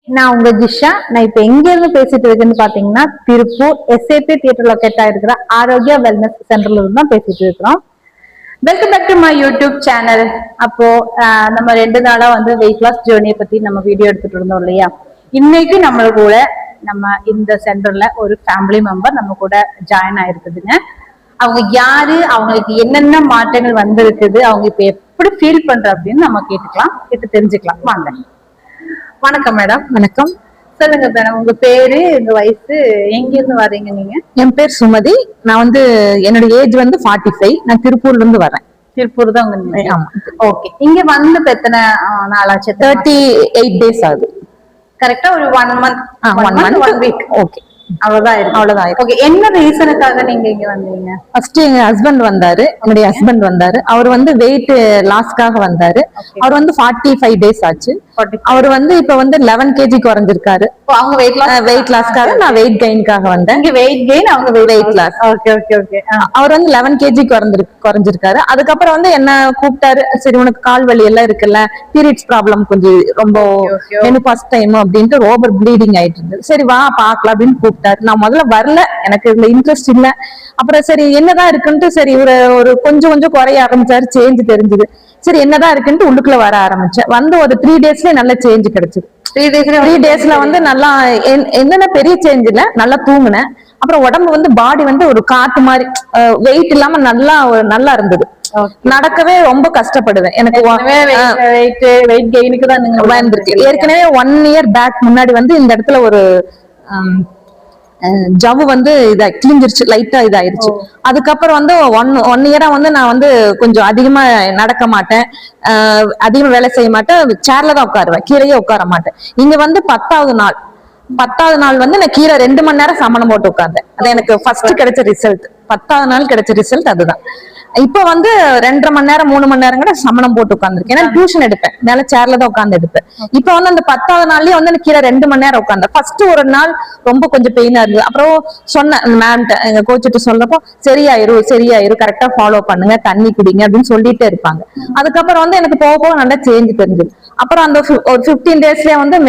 நான் உங்க ஜிஷா. நான் இப்ப எங்க இருந்து பேசிட்டு இருக்கேன்னு பாத்தீங்கன்னா, திருப்பூர் எஸ்ஏபி தியேட்டர் லொக்கேட் இருக்கிற ஆரோக்கியா வெல்னஸ் சென்டர்ல இருந்து தான் பேசிட்டு இருக்கிறோம். Welcome back to my YouTube channel. அப்போ நம்ம 2 நாளா வந்து வெயிட் லாஸ் ஜேர்னியை பத்தி நம்ம வீடியோ எடுத்துட்டு இருந்தோம் இல்லையா? இன்னைக்கு நம்ம கூட நம்ம இந்த சென்டர்ல ஒரு ஃபேமிலி மெம்பர் நம்ம கூட ஜாயின் ஆயிருக்குதுங்க. அவங்க யாரு, அவங்களுக்கு என்னென்ன மாற்றங்கள் வந்திருக்குது, அவங்க இப்ப எப்படி ஃபீல் பண்ற அப்படின்னு நம்ம கேட்டு தெரிஞ்சுக்கலாம் வாங்க. வணக்கம் மேடம். வணக்கம். சொல்லுங்க மேடம், உங்க பேரு, உங்க வயசு, எங்க இருந்து வர்றீங்க நீங்க? என் பேர் சுமதி. நான் வந்து என்னோட ஏஜ் வந்து 45. நான் திருப்பூர்ல இருந்து வரேன். திருப்பூர் தான் உங்க? ஆமா. ஓகே. இங்க வந்து எத்தனை நாளாச்சு? 38 days ஆகுது. கரெக்டா ஒரு 1 month 1 week. ஓகே, அவ்வளவுதான். ஓகே. என்ன ரீசனுக்காக நீங்க இங்க வந்தீங்க? ஃபர்ஸ்ட் எங்க ஹஸ்பண்ட் வந்தாரு. என்னுடைய ஹஸ்பண்ட் வந்தாரு. அவர் வந்து வெயிட் லாஸ்க்காக வந்தாரு. அவர் வந்து 45 days ஆச்சு. அவர் வந்து இப்ப வந்து 11 kg குறைஞ்சிருக்காரு. அவங்க வெயிட் லாஸ்க்காக, நான் வெயிட் கெயின்காக வந்தேன். இங்க வெயிட் கெயின், அவங்க weight loss. Okay okay okay. அவர் வந்து 11 kg குறைஞ்சிருக்காரு. அதுக்கப்புறம் வந்து என்ன கூப்பிட்டாரு. சரி, உனக்கு கால் வலி எல்லாம் இருக்குல்ல, பீரியட்ஸ் ப்ராப்ளம் கொஞ்சம் ரொம்ப ஃபர்ஸ்ட் டைம் அப்படின்ட்டு ஓவர் ப்ளீடிங் ஆயிட்டு இருந்தது. சரி வா பாக்கலாம் அப்படின்னு கூப்பிட்டாரு. நான் முதல்ல வரல, எனக்கு இதுல இன்ட்ரெஸ்ட் இல்ல. அப்புறம் சரி என்னதான் இருக்குன்ட்டு சரி ஒரு கொஞ்சம் குறைய ஆரம்பிச்சாரு. சேஞ்ச் தெரிஞ்சது. சரி என்னதான் இருக்குன்ட்டு உள்ளுக்குள்ள வர ஆரம்பிச்சேன். வந்து ஒரு 3 daysல நல்ல சேஞ்ச் கிடைச்சது. 3 daysல வந்து நல்லா என்னென்ன பெரிய சேஞ்ச் இல்ல, நல்லா தூங்குனேன். அப்புறம் உடம்பு வந்து பாடி வந்து ஒரு காத்து மாதிரி வெயிட் இல்லாம நல்லா இருந்தது. நடக்கவே ரொம்ப கஷ்டப்படுவேன். எனக்கு வெயிட் கெயினுக்கு தான் வந்திருக்கு. ஏற்கனவே 1 year பேக் முன்னாடி வந்து இந்த இடத்துல ஒரு ஜவ்வு வந்து கிழிஞ்சிருச்சு, லைட்டா இதாயிருச்சு. அதுக்கப்புறம் வந்து ஒன் இயரா வந்து நான் வந்து கொஞ்சம் அதிகமா நடக்க மாட்டேன், அதிகமா வேலை செய்ய மாட்டேன், சேர்ல தான் உட்காருவேன், கீழேயே உட்கார மாட்டேன். இங்க வந்து 10வது நாள் வந்து நான் கீழே 2 மணி நேரம் சமணம் போட்டு உட்கார்ந்தேன். அது எனக்கு ஃபர்ஸ்ட் கிடைச்ச ரிசல்ட். 10வது நாள் கிடைச்ச ரிசல்ட் அதுதான். இப்ப வந்து 2.5 மணி நேரம் 3 மணி நேரம் கூட சமணம் போட்டு உட்காந்துருக்கேன். ஏன்னா டியூஷன் எடுப்பேன், மேல சேர்ல தான் உட்காந்து எடுப்பேன். இப்ப வந்து அந்த 10வது நாள்லயே வந்து கீழே 2 மணி நேரம் உட்காந்தேன். ஃபர்ஸ்ட் ஒரு நாள் ரொம்ப கொஞ்சம் பெயினா இருந்தது. அப்புறம் சொன்னேன் மேம்கிட்ட, எங்க கோச்சிட்டு சொல்லப்போ சரியாயிரும், கரெக்டா ஃபாலோ பண்ணுங்க, தண்ணி குடிங்க அப்படின்னு சொல்லிட்டே இருப்பாங்க. அதுக்கப்புறம் வந்து எனக்கு போக நல்லா சேஞ்ச் தெரிஞ்சது. அப்புறம் அந்த ஒரு 15 daysலயே வந்து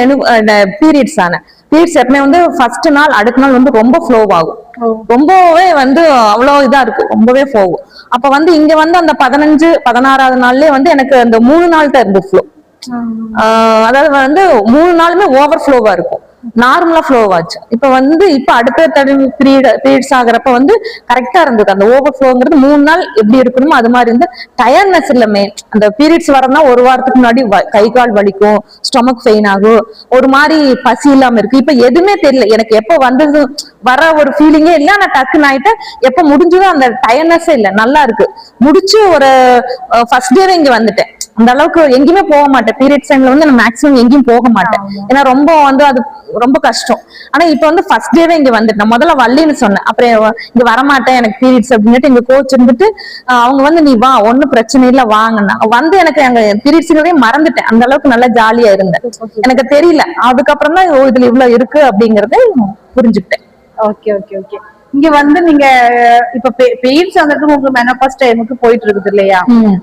பீரியட்ஸ் ஆனேன். பீரியட்ஸ் எப்பவுமே வந்து ஃபர்ஸ்ட் நாள் அடுத்த நாள் வந்து ரொம்ப ஃப்ளோ ஆகும், ரொம்பவே வந்து அவ்வளவு இதா இருக்கு, ரொம்பவே போகும். அப்ப வந்து இங்க வந்து அந்த 15 16வது நாள்லயே வந்து எனக்கு அந்த 3 நாள் தான் இருந்து ஃப்ளோ. அதாவது வந்து 3 நாளுமே ஓவர் ஃப்ளோவா இருக்கும், நார்மலா ஃப்ளோ ஆச்சு. இப்ப அடுத்த பீரியட்ஸ் ஆகிறப்ப வந்து கரெக்டா இருந்தது. அந்த ஓவர் ஃப்ளோங்கிறது 3 நாள் எப்படி இருக்கணுமோ அது மாதிரி இருந்து. டயர்ட்னஸ் இல்ல மெயின். அந்த பீரியட்ஸ் வரனா 1 வாரத்துக்கு முன்னாடி கை கால் வலிக்கும், ஸ்டொமக் பெயின் ஆகும், ஒரு மாதிரி பசி இல்லாம இருக்கு. இப்ப எதுவுமே தெரியல எனக்கு, எப்ப வந்தது வர ஒரு ஃபீலிங்கே இல்ல. நான் டக்குன்னு ஆயிட்டு எப்ப முடிஞ்சதோ அந்த டயர்ட்னஸே இல்ல, நல்லா இருக்கு. முடிச்சு ஒரு ஃபர்ஸ்ட் டேவே இங்க வந்துட்டேன். அந்த அளவுக்கு எங்கேயுமே போக மாட்டேன். பீரியட்ஸ் டைம்ல வந்து நான் மேக்ஸிமம் எங்கேயும் போக மாட்டேன், ஏன்னா ரொம்ப வந்து அது ரொம்ப கஷ்டம். ஆனா இப்ப வந்து ஃபர்ஸ்ட் டேவே இங்க வந்துட்டு, நான் முதல்ல வள்ளின்னு சொன்னேன், அப்புறம் இங்க வரமாட்டேன் எனக்கு பீரியட்ஸ் அப்படின்ட்டு எங்க கோச் இருந்துட்டு அவங்க வந்து நீ வா, ஒன்னும் பிரச்சனை இல்ல வாங்கன்னா வந்து எனக்கு அங்க பீரியட்ஸ்களே மறந்துட்டேன். அந்த அளவுக்கு நல்லா ஜாலியா இருந்தேன், எனக்கு தெரியல. அதுக்கப்புறம் தான் இதுல இவ்வளவு இருக்கு அப்படிங்கறத புரிஞ்சுக்கிட்டேன். Okay okay okay. இங்க வந்து நீங்க இப்ப பீரியட்ஸ் வந்துட்டு உங்களுக்கு மெனோபாஸ் டைமுக்கு போயிட்டு இருக்குது இல்லையா,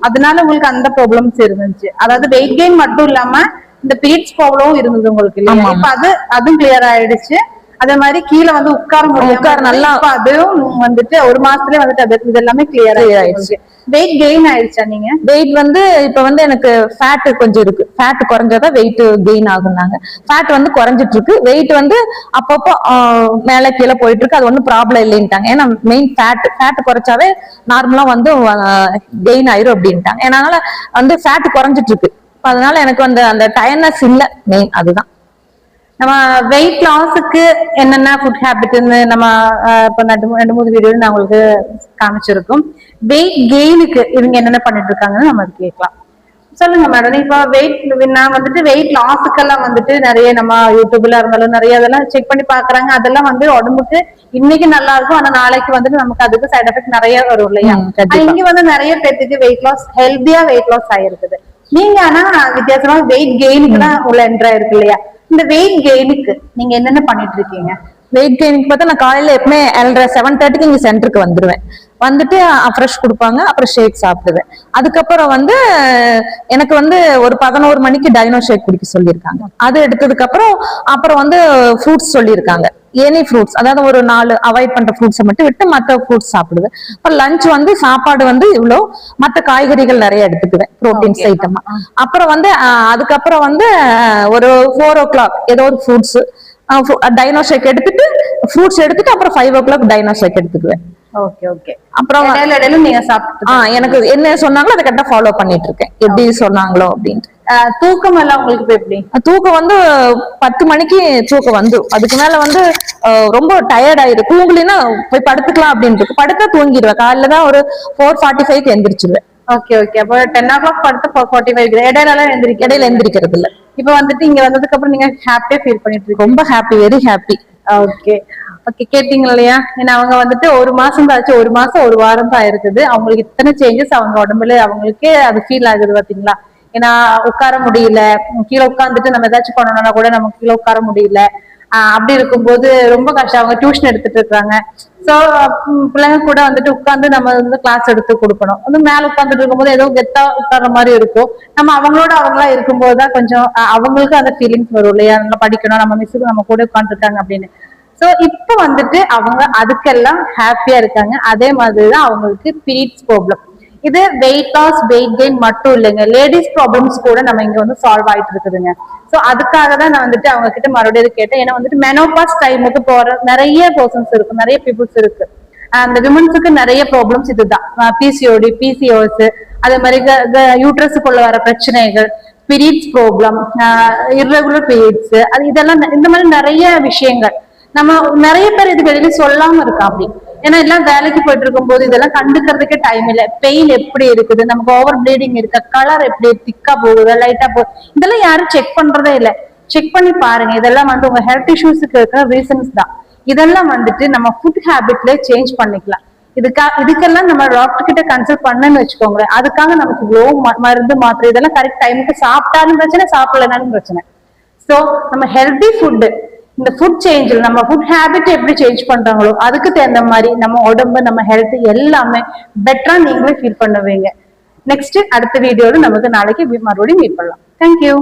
அதனால உங்களுக்கு அந்த ப்ராப்ளம்ஸ் இருந்துச்சு. அதாவது வெயிட் கெயின் மட்டும் இல்லாம இந்த பீரியட்ஸ் ப்ராப்ளமும் இருந்தது உங்களுக்கு இல்லையா? இப்ப அதுவும் கிளியர் ஆயிடுச்சு. அதே மாதிரி கீழே வந்து உட்கார நல்லா, அதுவும் வந்துட்டு 1 மாசத்துலயே வந்துட்டு அது இது எல்லாமே கிளியர் ஆயிடுச்சு. வெயிட் கெயின் ஆயிடுச்சா? நீங்க வெயிட் வந்து இப்ப வந்து எனக்கு ஃபேட் கொஞ்சம் இருக்கு, ஃபேட் குறைஞ்சாதான் வெயிட் கெயின் ஆகுனாங்க. ஃபேட் வந்து குறைஞ்சிட்டு இருக்கு, வெயிட் வந்து அப்பப்போ மேல கீழே போயிட்டு இருக்கு. அது ஒன்னும் ப்ராப்ளம் இல்லைன்ட்டாங்க. ஏன்னா மெயின் ஃபேட் குறைச்சாவே நார்மலா வந்து கெயின் ஆயிரும் அப்படின்ட்டாங்க. அதனால வந்து ஃபேட் குறைஞ்சிட்டு இருக்கு. அதனால எனக்கு வந்து அந்த டயர்ட்னஸ் இல்ல, மெயின் அதுதான். நம்ம வெயிட் லாஸுக்கு என்னென்ன ஃபுட் ஹேபிட்னு நம்ம இப்ப 2-3 வீடியோ நான் உங்களுக்கு காமிச்சிருக்கோம். வெயிட் கெயினுக்கு இவங்க என்னென்ன பண்ணிட்டு இருக்காங்கன்னு நம்ம கேட்கலாம். சொல்லுங்க மேடம். இப்ப நான் வந்துட்டு வெயிட் லாஸுக்கெல்லாம் வந்துட்டு நிறைய நம்ம யூடியூப்ல இருந்தாலும் நிறைய அதெல்லாம் செக் பண்ணி பாக்குறாங்க. அதெல்லாம் வந்து உடம்புக்கு இன்னைக்கு நல்லா இருக்கும், ஆனா நாளைக்கு வந்துட்டு நமக்கு அதுக்கு சைட் எஃபெக்ட் நிறைய வரும் இல்லையா? இங்க வந்து நிறைய பேருக்கு வெயிட் லாஸ், ஹெல்த்தியா வெயிட் லாஸ் ஆயிருக்குது. நீங்க ஆனா வித்தியாசமா வெயிட் கெயினுக்கு தான் உள்ள என்ட்ரா இருக்கு இல்லையா? இந்த வெயிட் கெயினுக்கு நீங்க என்னென்ன பண்ணிட்டு இருக்கீங்க? வெயிட் கெயினுக்கு பார்த்தா நான் காலையில எப்பவுமே 7:30 இங்க சென்டருக்கு வந்துருவேன். வந்துட்டு ஃப்ரெஷ் கொடுப்பாங்க, அப்புறம் ஷேக் சாப்பிடுவேன். அதுக்கப்புறம் வந்து எனக்கு வந்து ஒரு 11 மணிக்கு டைனோ ஷேக் குடிக்க சொல்லியிருக்காங்க. அது எடுத்ததுக்கு அப்புறம் வந்து ஃப்ரூட்ஸ் சொல்லியிருக்காங்க. எனி ஃப்ரூட்ஸ், அதாவது ஒரு 4 அவாய்ட் பண்ற ஃப்ரூட்ஸை மட்டும் விட்டு மற்ற ஃப்ரூட்ஸ் சாப்பிடுவேன். அப்புறம் லஞ்ச் வந்து சாப்பாடு வந்து இவ்வளோ, மற்ற காய்கறிகள் நிறைய எடுத்துக்குவேன் ப்ரோட்டீன்ஸ் ஐட்டமா. அப்புறம் வந்து அதுக்கப்புறம் வந்து ஒரு 4 o'clock ஏதோ ஒரு ஃப்ரூட்ஸ் டைனோ ஷேக் எடுத்துட்டு ஃப்ரூட்ஸ் எடுத்துட்டு அப்புறம் 5 o'clock டைனோ ஷேக் எடுத்துக்குவேன். Okay okay. அப்புறம் இடையில நீங்க சாப்பிட்டு எனக்கு என்ன சொன்னாங்களோ அதை கரெக்டா ஃபாலோ பண்ணிட்டு இருக்கேன், எப்படி சொன்னாங்களோ அப்படின்ட்டு. தூக்கம் எல்லாம் உங்களுக்கு இப்ப எப்படி? தூக்கம் வந்து 10 மணிக்கு தூக்கம் வந்து அதுக்கு மேல வந்து ரொம்ப டயர்ட் ஆயிரு. தூங்கலின்னா போய் படுத்துக்கலாம் அப்படின்னு படுத்தா தூங்கிடுவேன். காலையில தான் ஒரு 4:45 எந்திரிச்சிருவேன். Okay okay. அப்போ 10 o'clock படுத்து 4:45 இடையில எந்திரிக்கிறது இல்ல. இப்ப வந்துட்டு இங்க வந்ததுக்கு அப்புறம் நீங்க ஹாப்பியா ஃபீல் பண்ணிட்டு இருக்கீங்க? ரொம்ப happy, very happy. Okay okay. கேட்டீங்க இல்லையா? ஏன்னா அவங்க வந்துட்டு 1 மாசம் தான் ஆச்சு, 1 மாசம் 1 வாரம் தான் இருக்குது. அவங்களுக்கு இத்தனை சேஞ்சஸ் அவங்க உடம்புல அவங்களுக்கே அது ஃபீல் ஆகுது பாத்தீங்களா? ஏன்னா உட்கார முடியல, கீழே உட்காந்துட்டு நம்ம ஏதாச்சும் பண்ணணும்னா கூட நமக்கு கீழே உட்கார முடியல. அப்படி இருக்கும்போது ரொம்ப கஷ்டம். அவங்க டியூஷன் எடுத்துட்டு இருக்காங்க. சோ பிள்ளைங்க கூட வந்துட்டு உட்காந்து நம்ம வந்து கிளாஸ் எடுத்து கொடுக்கணும். வந்து மேல உட்காந்துட்டு இருக்கும்போது ஏதோ கெத்தா உட்கார்ற மாதிரி இருக்கும். நம்ம அவங்களோட அவங்களா இருக்கும்போதுதான் கொஞ்சம் அவங்களுக்கு அந்த ஃபீலிங்ஸ் வரும் இல்லையா? நம்ம படிக்கணும், நம்ம மிஸ்ஸுக்கு நம்ம கூட உட்காந்துருக்காங்க அப்படின்னு. சோ இப்ப வந்துட்டு அவங்க அதுக்கெல்லாம் ஹாப்பியா இருக்காங்க. அதே மாதிரிதான் அவங்களுக்கு பீரியட்ஸ் ப்ராப்ளம். இது வெயிட் லாஸ், வெயிட் கெயின் மட்டும் இல்லைங்க, லேடிஸ் ப்ராப்ளம்ஸ் கூட நம்ம இங்க வந்து சால்வ் ஆயிட்டு இருக்குதுங்க. சோ அதுக்காக தான் நான் வந்துட்டு அவங்க கிட்ட மறுபடியும் கேட்டேன். ஏன்னா வந்துட்டு மெனோபாஸ் டைமுக்கு போற நிறைய பர்சன்ஸ் இருக்கு, நிறைய பீப்புள்ஸ் இருக்கு. அந்த விமன்ஸுக்கு நிறைய ப்ராப்ளம்ஸ் இதுதான். பிசிஓடி, பிசிஓஎஸ், அதே மாதிரி யூட்ரஸுக்குள்ள வர பிரச்சனைகள், பீரியட்ஸ் ப்ராப்ளம், இர்ரெகுலர் பீரியட்ஸ், அது இதெல்லாம் இந்த மாதிரி நிறைய விஷயங்கள் நம்ம நிறைய பேர் இது வெளியில சொல்லாம இருக்கா அப்படி. ஏன்னா எல்லாம் வேலைக்கு போயிட்டு இருக்கும் போது இதெல்லாம் கண்டுக்கிறதுக்கே டைம் இல்லை. பெயின் எப்படி இருக்குது, நமக்கு ஓவர் ப்ளீடிங் இருக்கா, கலர் எப்படி திக்கா போகுது, லைட்டா போகுது, இதெல்லாம் யாரும் செக் பண்றதே இல்லை. செக் பண்ணி பாருங்க. இதெல்லாம் வந்து உங்க ஹெல்த் இஷ்யூஸுக்கு இருக்கிற ரீசன்ஸ் தான். இதெல்லாம் வந்துட்டு நம்ம ஃபுட் ஹேபிட்ல சேஞ்ச் பண்ணிக்கலாம். இதுக்கெல்லாம் நம்ம டாக்டர் கிட்ட கன்சல்ட் பண்ணன்னு வச்சுக்கோங்களேன். அதுக்காக நமக்கு இவ்வளவு மருந்து மாத்திரை இதெல்லாம் கரெக்ட் டைமுக்கு சாப்பிட்டாலும் பிரச்சனை, சாப்பிடலனாலும் பிரச்சனை. சோ நம்ம ஹெல்தி ஃபுட்டு, இந்த ஃபுட் சேஞ்சில் நம்ம ஃபுட் ஹேபிட் எப்படி சேஞ்ச் பண்றாங்களோ அதுக்கு தகுந்த மாதிரி நம்ம உடம்பு, நம்ம ஹெல்த் எல்லாமே பெட்டரா நீங்களே ஃபீல் பண்ணுவீங்க. நெக்ஸ்ட் அடுத்த வீடியோல நமக்கு நாளைக்கு மறுபடியும் மீட் பண்ணலாம். தேங்க்யூ.